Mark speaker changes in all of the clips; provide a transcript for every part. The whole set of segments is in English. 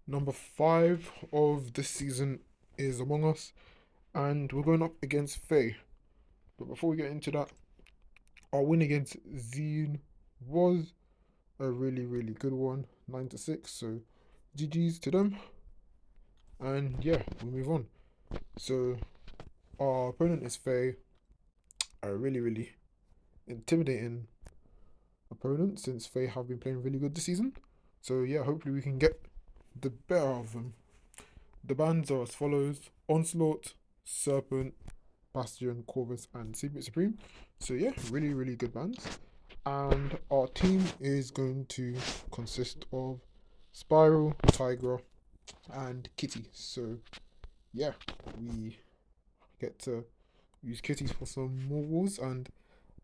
Speaker 1: Number 5 of this season is Among Us, and we're going up against Faye. But before we get into that, our win against Zine was a really good one, 9-6. So GG's to them, and yeah, we move on. So our opponent is Faye, a really intimidating opponent since Faye have been playing really good this season. So yeah, hopefully we can get the better of them. The bans are as follows: Onslaught, Serpent, Bastion, Corvus, and Secret Supreme. So yeah, really good bands. And our team is going to consist of Spiral, Tigra, and Kitty. So yeah, we get to use kitties for some more wars, and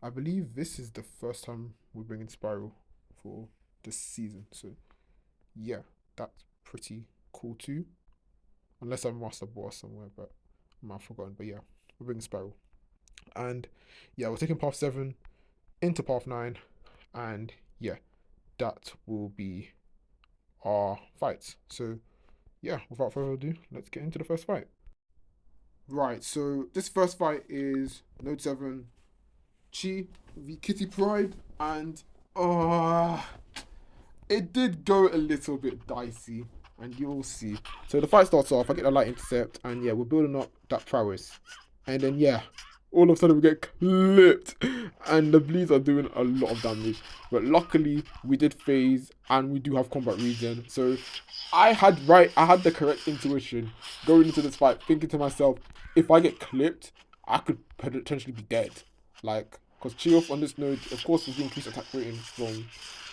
Speaker 1: I believe this is the first time we're bringing Spiral for this season. So yeah, that's pretty cool too. Unless I'm Master Boss somewhere, but I might have forgotten. But yeah, we're bringing Spiral. And yeah, we're taking Path 7 into Path 9. And yeah, that will be our fights. So yeah, without further ado, let's get into the first fight. Right, so this first fight is Node 7 Chi v Kitty Pride. And uh it did go a little bit dicey. And you will see. So the fight starts off, I get a light intercept, and yeah, we're building up that prowess. And then yeah, all of a sudden we get clipped, and the bleeds are doing a lot of damage. But luckily we did phase, and we do have combat regen. So I had the correct intuition going into this fight, thinking to myself, if I get clipped, I could potentially be dead. Like, because Chiof on this node, of course, with the increased attack rating from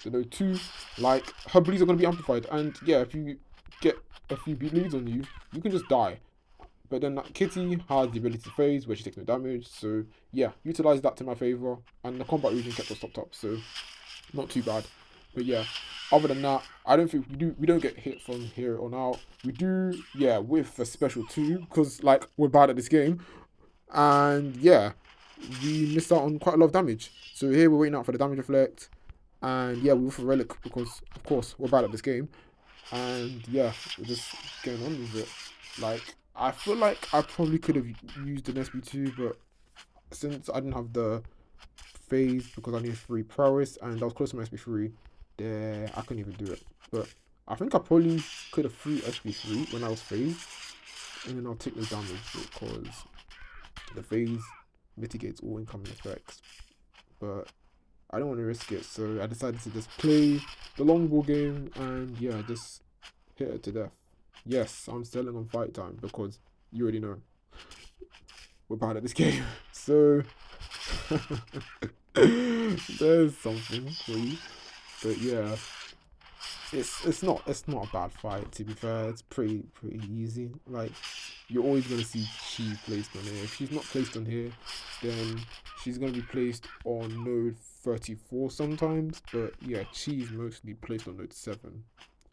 Speaker 1: the node 2, like, her bleeds are going to be amplified. And yeah, if you get a few bleeds on you, you can just die. But then Kitty has the ability to phase where she takes no damage. So yeah, utilize that to my favor. And the combat region kept us topped up, so not too bad. But yeah, other than that, I don't think we don't get hit from here on out. We do, yeah, with a special 2, because like we're bad at this game. And yeah, we missed out on quite a lot of damage. So here we're waiting out for the damage reflect. And yeah, we went for relic because of course we're bad at this game. And yeah, we're just getting on with it. Like, I feel like I probably could have used an SB2, but since I didn't have the phase because I needed 3 prowess and I was close to my SB3, there I couldn't even do it. But I think I probably could have threw SB3 when I was phased, and then I'll take the damage because the phase mitigates all incoming effects. But I don't want to risk it, so I decided to just play the long ball game and yeah, just hit it to death. Yes, I'm selling on fight time because you already know we're bad at this game. So there's something for you. But yeah, it's not a bad fight, to be fair. It's pretty easy. Like, you're always gonna see Chi placed on here. If she's not placed on here, then she's gonna be placed on node 34 sometimes. But yeah, Chi's mostly placed on node 7.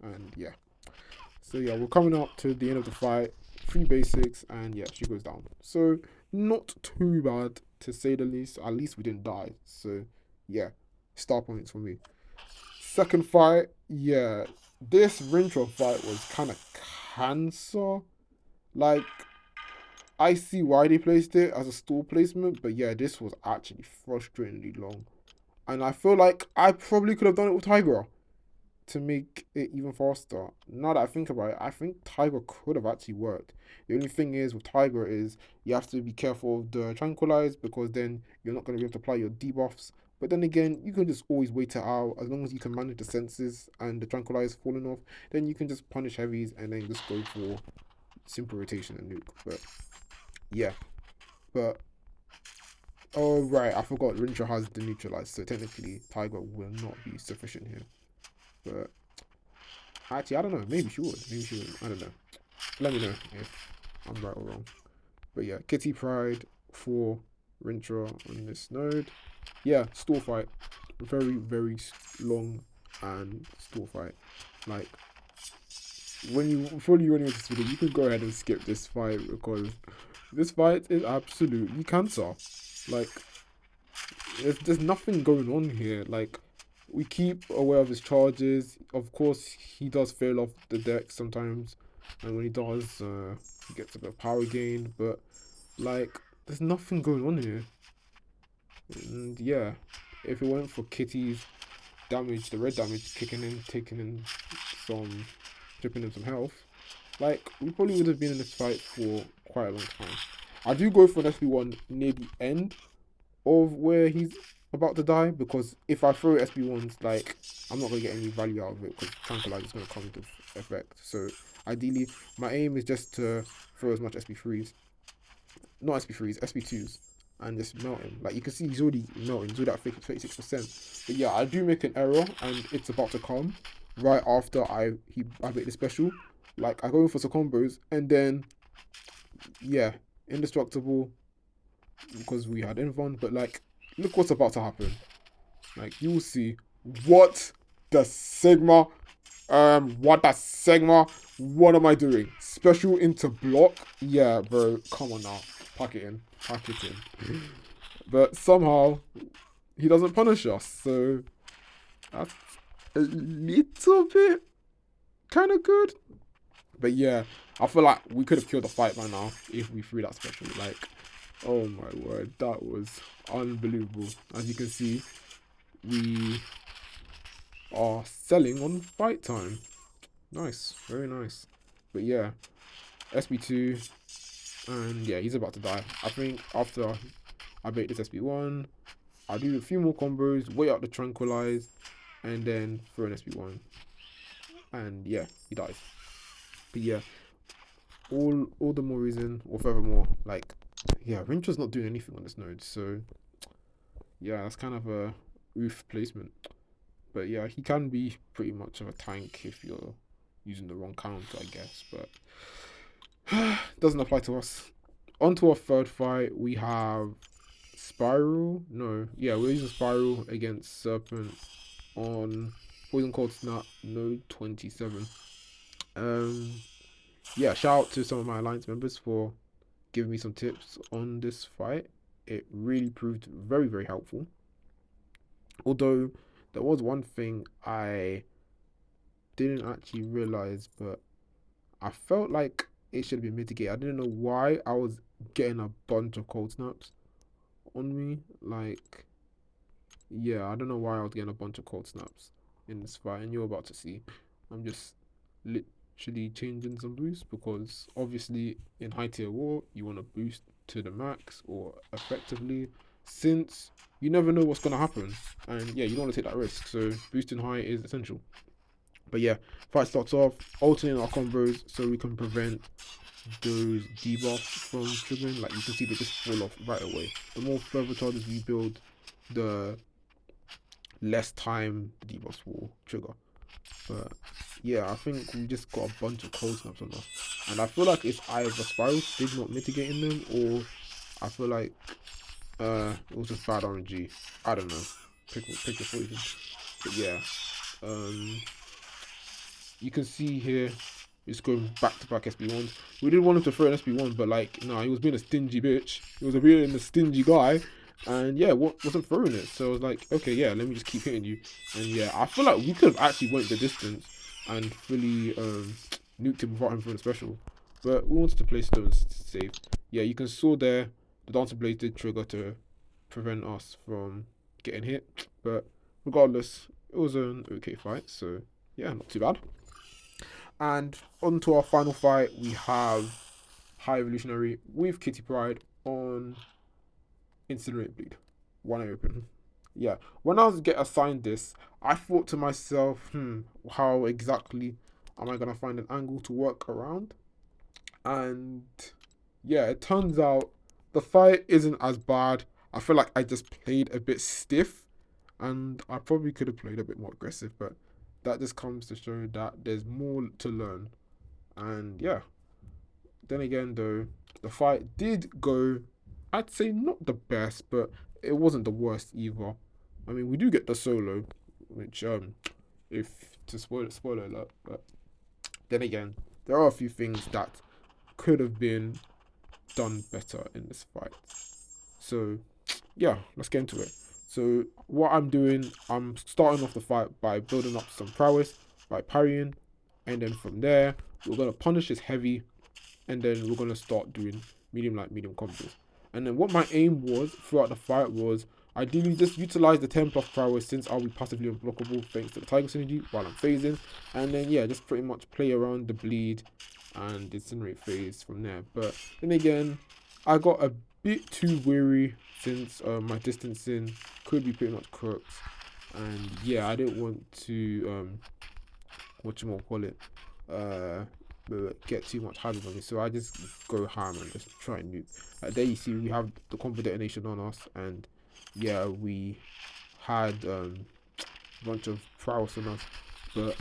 Speaker 1: And yeah. So yeah, we're coming up to the end of the fight. 3 basics, and yeah, she goes down. So not too bad, to say the least. At least we didn't die. So yeah, star points for me. Second fight, yeah, this Rintra fight was kind of cancer. Like, I see why they placed it as a stall placement, but yeah, this was actually frustratingly long. And I feel like I probably could have done it with Tigra to make it even faster. Now that I think about it, I think Tiger could have actually worked. The only thing is with Tiger is you have to be careful of the tranquilize because then you're not going to be able to apply your debuffs. But then again, you can just always wait it out as long as you can manage the senses and the tranquilize falling off. Then you can just punish heavies and then just go for simple rotation and nuke. But yeah, but oh right, I forgot Rintra has the neutralize, so technically Tiger will not be sufficient here. But actually, I don't know. Maybe she would. Maybe she would. I don't know. Let me know if I'm right or wrong. But yeah, Kitty Pride for Rintra on this node. Yeah, stall fight. Very long and stall fight. Like, when you before you watch this video, you can go ahead and skip this fight because this fight is absolutely cancer. Like, there's nothing going on here. Like, We keep aware of his charges. Of course, he does fail off the deck sometimes, and when he does, he gets a bit of power gain. But like, there's nothing going on here. And yeah, if it weren't for Kitty's damage, the red damage kicking in, taking in some, chipping in some health, like we probably would have been in this fight for quite a long time. I do go for an SB1 near the end of where he's about to die, because if I throw SB1s, like I'm not gonna get any value out of it because Tranquilizer is gonna come into effect. So ideally, my aim is just to throw as much SB3s, not SB3s, SB2s, and just melt him. Like you can see, he's already melting. He's already at 36%. But yeah, I do make an error, and it's about to come right after I make the special. Like I go in for some combos, and then yeah, indestructible because we had Invon. But like, look what's about to happen. Like you will see what the Sigma. What the Sigma? What am I doing? Special into block? Yeah, bro. Come on now. Pack it in. Pack it in. But somehow he doesn't punish us, so that's a little bit kind of good. But yeah, I feel like we could have killed the fight by now if we threw that special. Like, oh my word, that was unbelievable. As you can see, we are selling on fight time. Nice, very nice. But yeah, SB2, and yeah, he's about to die. I think after I bait this SB1, I'll do a few more combos, wait out the tranquilize, and then throw an SB1. And yeah, he dies. But yeah, all the more reason, or furthermore, like, yeah, Rintra's not doing anything on this node, so yeah, that's kind of a oof placement. But yeah, he can be pretty much of a tank if you're using the wrong counter, I guess, but doesn't apply to us. On to our third fight, we have Spiral. No, yeah, we're using Spiral against Serpent on Poison Cold Snap node 27. Yeah, shout out to some of my alliance members for giving me some tips on this fight. It really proved very, very helpful. Although there was one thing I didn't actually realize, but I felt like it should be mitigated. I didn't know why I was getting a bunch of cold snaps on me. Like, yeah, I don't know why I was getting a bunch of cold snaps in this fight, and you're about to see. I'm just literally changing some boosts because obviously in high tier war you want to boost to the max or effectively, since you never know what's gonna happen, and yeah, you don't want to take that risk. So boosting high is essential. But yeah, fight starts off, alternating our combos so we can prevent those debuffs from triggering. Like you can see, they just fall off right away. The more further charges we build, the less time the debuffs will trigger. But yeah, I think we just got a bunch of cold snaps on us, and I feel like it's either Spiral Stig not mitigating them, or I feel like it was just bad RNG. I don't know. Pick your poison. But yeah, you can see here it's going back to back SB1s. We didn't want him to throw an SB1, but like, no, he was being a stingy bitch. He was being a stingy guy, and yeah, wasn't throwing it. So I was like, okay, yeah, let me just keep hitting you. And yeah, I feel like we could have actually went the distance and fully nuked him without him throwing a special, but we wanted to play stones safe. Yeah, you can saw there the Dancer Blade did trigger to prevent us from getting hit, but regardless, it was an okay fight. So yeah, not too bad. And on to our final fight, we have High Evolutionary with Kitty Pride on Incinerate Bleed. 1 open. Yeah, when I was get assigned this, I thought to myself, how exactly am I going to find an angle to work around? And yeah, it turns out the fight isn't as bad. I feel like I just played a bit stiff, and I probably could have played a bit more aggressive, but that just comes to show that there's more to learn. And yeah, then again though, the fight did go, I'd say not the best, but it wasn't the worst either. I mean, we do get the solo, which if to spoiler alert, but then again, there are a few things that could have been done better in this fight. So yeah, let's get into it. So what I'm doing, I'm starting off the fight by building up some prowess, by parrying, and then from there, we're going to punish his heavy, and then we're going to start doing medium light, medium combos. And then what my aim was throughout the fight was ideally just utilize the 10 plus prowess since I'll be passively unblockable thanks to the Tiger Synergy while I'm phasing. And then yeah, just pretty much play around the bleed and incinerate phase from there. But then again, I got a bit too weary since my distancing could be pretty much cooked. And yeah, I didn't want to whatchamacallit, get too much hazard on me. So I just go ham and just try and nuke. There you see we have the combo detonation on us, and yeah, we had a bunch of prowess on us. But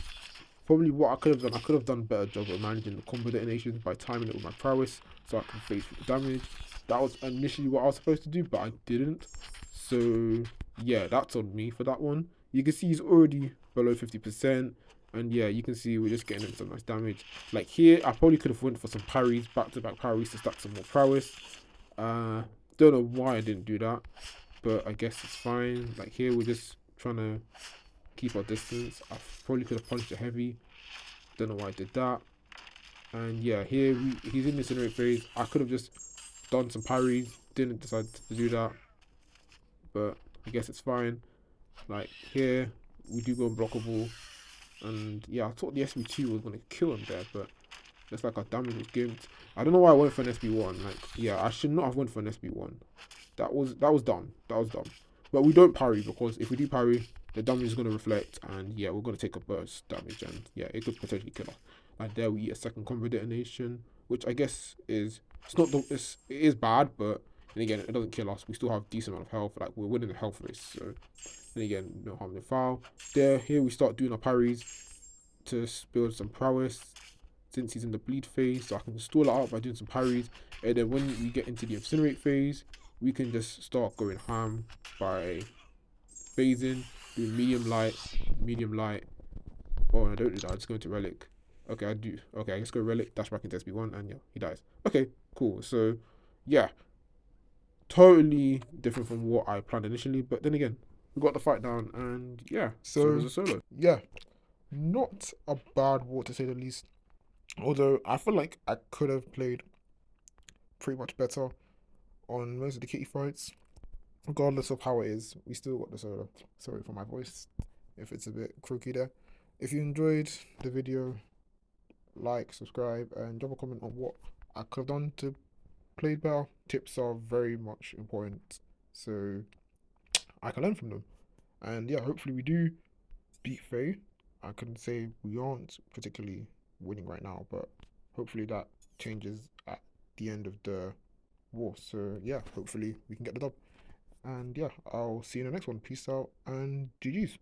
Speaker 1: probably what I could have done a better job of managing the combo detonations by timing it with my prowess so I can face the damage. That was initially what I was supposed to do, but I didn't. So yeah, that's on me for that one. You can see he's already below 50%. And yeah, you can see we're just getting some nice damage. Like here, I probably could have went for some parries, back-to-back parries to stack some more prowess. Don't know why I didn't do that, but I guess it's fine. Like here, we're just trying to keep our distance. I probably could have punched it heavy. Don't know why I did that. And yeah, here he's in the incinerate phase. I could have just done some parries. Didn't decide to do that, but I guess it's fine. Like here, we do go unblockable. And yeah, I thought the SB2 was gonna kill him there, but it's like our damage was gimped. I don't know why I went for an SB1. Like, yeah, I should not have went for an SB1. That was dumb. That was dumb. But we don't parry because if we do parry, the damage is gonna reflect, and yeah, we're gonna take a burst damage, and yeah, it could potentially kill us. Like there, we eat a second combo detonation, which I guess is it is bad, but then again, it doesn't kill us. We still have decent amount of health. Like we're winning the health race, so then again, no harm, no foul. Here we start doing our parries to build some prowess since he's in the bleed phase, so I can stall it out by doing some parries. And then when we get into the incinerate phase, we can just start going ham by phasing, doing medium light. Oh, I don't do that. I just go into relic. Okay, I do. Okay, let's go relic, dash back into SB1, and yeah, he dies. Okay, cool. So, yeah, totally different from what I planned initially. But then again, we got the fight down, and yeah, solo's a solo. Yeah, not a bad war to say the least. Although I feel like I could have played pretty much better on most of the kitty fights. Regardless of how it is, we still got the solo. Sorry for my voice if it's a bit croaky there. If you enjoyed the video, like, subscribe, and drop a comment on what I could have done to play better. Tips are very much important, so I can learn from them. And yeah, hopefully we do beat Faye. I can say we aren't particularly winning right now, but hopefully that changes at the end of the war. So yeah, hopefully we can get the dub. And yeah, I'll see you in the next one. Peace out and GG's.